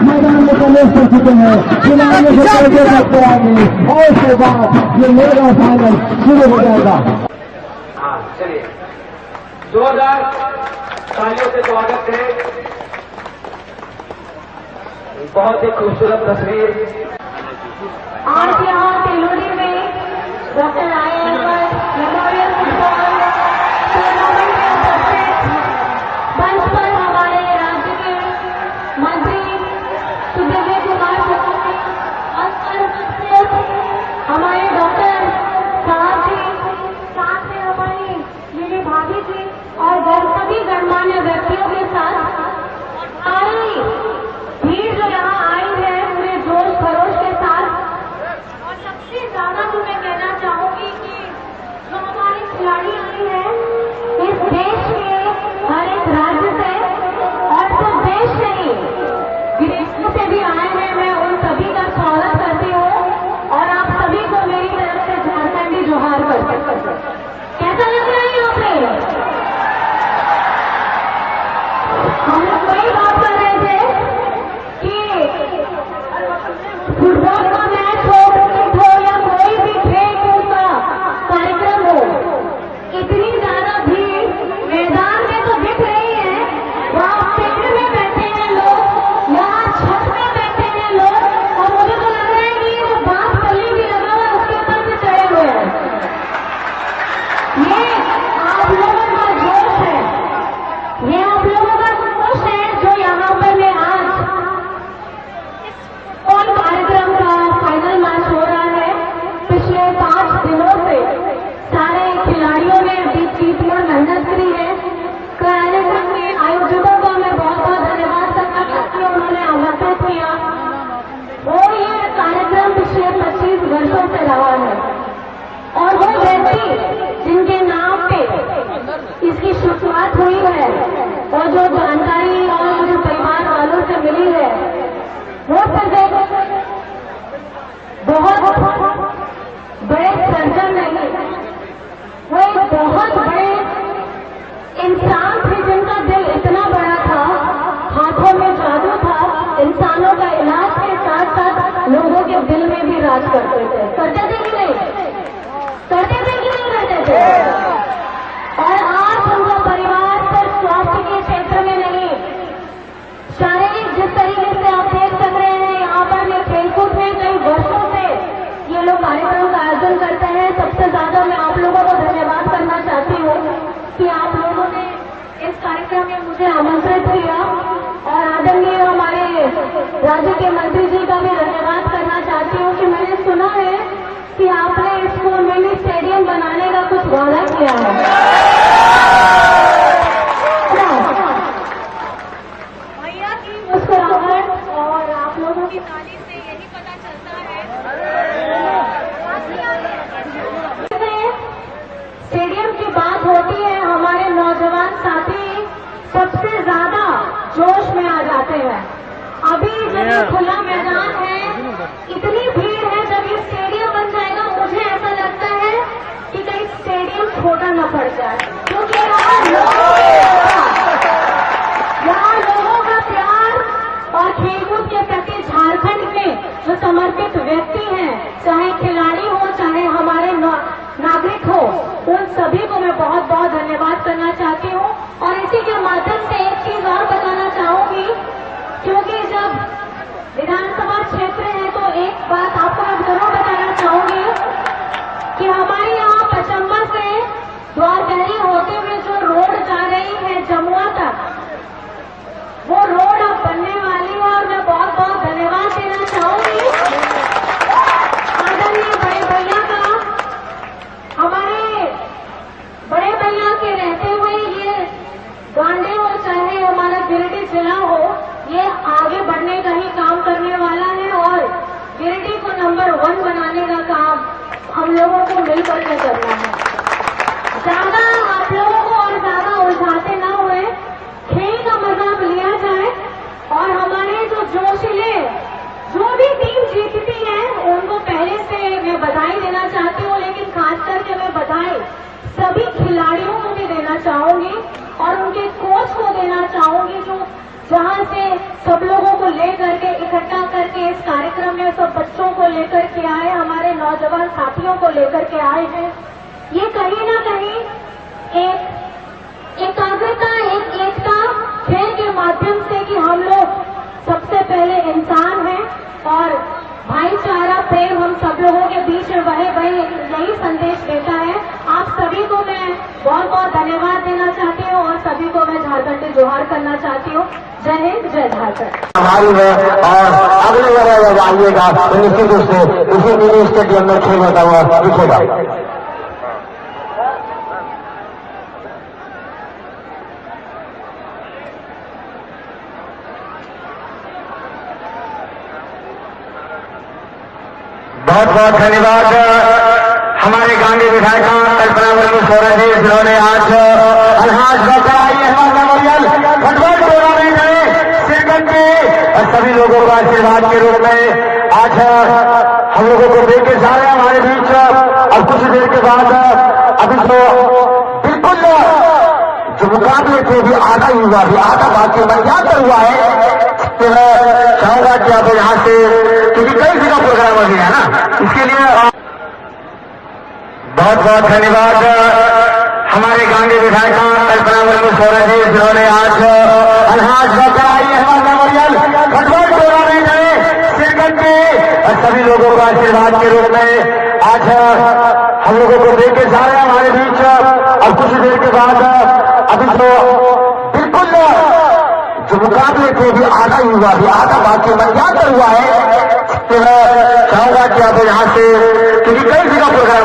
मैदान में प्रवेश कर चुके हैं। और उसके बाद ये मेगा फाइनल शुरू हो जाएगा। हाँ चलिए, जोरदार तालियों से स्वागत है। बहुत ही खूबसूरत तस्वीर आज यहाँ तेलोरी में doctor IAS memorial football tournament में उपस्थित मंच पर हमारे राज्य के मंत्री सुब्रमण्यम कुमार हमारे डॉक्टर साहब जी, साथ में हमारी मेरी भाभी जी और सभी गणमान्य व्यक्तियों के साथ सारी भीड़ जो यहाँ आई है पूरे जोश खरोश के साथ। और सबसे ज्यादा तो मैं कहना चाहूंगी कि जो हमारे खिलाड़ी आई हैं इस देश के हर एक राज्य से, और सिर्फ देश नहीं विदेशों से भी आए हैं, मैं उन सभी का स्वागत करती हूँ और आप सभी को मेरी तरफ से झारखंडी जोहार करते। कैसा लग रहा है यहाँ पे? हम लोग वही बात कर रहे थे कि फुटबॉल का मैच हो, क्रिकेट हो या कोई भी खेल कूद का कार्यक्रम हो, इतनी ज्यादा भीड़ मैदान में तो दिख रही है, वहाँ पेड़ में बैठे हैं लोग, यहाँ छत में बैठे हैं लोग, और मुझे तो लग रहा है कि ये बांस पल्ली भी लगा हुआ है उसके ऊपर से चढ़े हुए हैं। ये आप लोगों का जोश है, ये आप लोगों का जोश है जो यहाँ पर मैं आज कौन कार्यक्रम का फाइनल मैच हो रहा है। पिछले 5 दिनों से सारे खिलाड़ियों ने बीतपूर्ण मेहनत करी है। कार्यक्रम के आयोजकों का मैं बहुत बहुत धन्यवाद करना चाहती हूँ, उन्होंने आमंत्रित किया। वो ये कार्यक्रम पिछले 25 वर्षों से रहा है और वो व्यक्ति जिनके नाम पे इसकी शुरुआत हुई है और जो जानकारी और मुझे परिवार वालों से मिली है, वो सिर्फ बहुत बड़े सर्जन नहीं, वो एक बहुत बड़े इंसान थे जिनका दिल इतना बड़ा था, हाथों में जादू था, इंसानों का इलाज के साथ साथ लोगों के दिल में भी राज करते थे। करते थे कि नहीं? करते थे कि नहीं करते थे? और आज उनका परिवार सिर्फ स्वास्थ्य के क्षेत्र में नहीं, शारीरिक जिस तरीके से आप देख सक रहे हैं यहाँ पर ये खेलकूद में कई वर्षों से ये लोग कार्यक्रम का आयोजन करते हैं। सबसे ज्यादा मैं आप लोगों को धन्यवाद करना चाहती हूँ कि आप लोगों ने इस कार्यक्रम में मुझे आमंत्रित किया, और आदरणीय हमारे राज्य के मंत्री जी का भी धन्यवाद करना चाहती हूँ कि मैंने सुना है कि आपने इसको मिनी स्टेडियम बनाने का कुछ वादा किया है। भैया की मुस्कुराहट और आप लोगों की ताली से यही पता चलता है। स्टेडियम की बात होती है, हमारे नौजवान साथी सबसे ज्यादा जोश में आ जाते हैं। अभी जब ये खुला मैदान है, इतनी भीड़ है, जब ये स्टेडियम बन जाएगा मुझे ऐसा लगता है कि कहीं स्टेडियम छोटा न पड़ जाए, क्योंकि यहाँ लोगों का प्यार और खेलकूद के प्रति झारखंड में जो समर्पित व्यक्ति हैं, चाहे खिलाड़ी हो चाहे हमारे नागरिक हो, उन सभी को मैं बहुत बहुत धन्यवाद करना चाहती हूँ। और इसी के माध्यम से एक चीज और बताना चाहूंगी, क्योंकि जब विधानसभा क्षेत्र है तो एक बात आपको मैं जरूर बताना चाहूंगी कि हमारे यहाँ पचम्बा से द्वारबहरी होते हुए जो रोड जा रही है जमुआ तक, वो रोड अब बनने वाली है और मैं बहुत बहुत लेकर के आए हैं। ये कहीं ना कहीं एक एकाग्रता, एक एकता खेल के माध्यम से कि हम लोग सबसे पहले इंसान हैं और भाईचारा प्रेम हम सब लोगों के बीच में वही यही संदेश देता है। आप सभी को मैं बहुत बहुत धन्यवाद देना चाहती हूँ और सभी को मैं झारखंडी जोहार करना चाहती हूँ। जय हिंद, जय झारखंड। हमारी है और अगले बार जब आइएगा तो निश्चित रूप से उसी मिनी स्टेडियम में खेल होता हुआ दिखेगा। बहुत बहुत धन्यवाद हमारे गांव के विधायिका कल्पना वर्मा सोरा जी, जिन्होंने आज अल्हाज कराई मेमोरियल फुटबॉल टूर्नामेंट में शिरकत की और सभी लोगों को आशीर्वाद के रूप में आज हम लोगों को देके जा रहे हैं हमारे बीच। और कुछ देर के बाद अभी तो बिल्कुल जो मुकाबले थे भी आधा ही हुआ, भी आधा बाकी मर्यादा हुआ है। तो मैं चाहूंगा कि आप यहाँ से, क्योंकि कई जगह प्रोग्राम अभी है ना, इसके लिए बहुत बहुत धन्यवाद हमारे गांव के विधायिका कल्पना वर्मा सोरा जी, जिन्होंने आज अल्हाज कराई मेमोरियल फुटबॉल टूर्नामेंट में शिरकत की और सभी लोगों को आशीर्वाद के रूप में आज हम लोगों को देके जा रहे हैं हमारे बीच। और कुछ देर के बाद अभी तो बिल्कुल जो मुकाबले थे भी आधा ही हुआ, भी आधा बाकी मर्यादा हुआ है। तो मैं चाहूंगा कि आप यहाँ से, क्योंकि कई जगह प्रोग्राम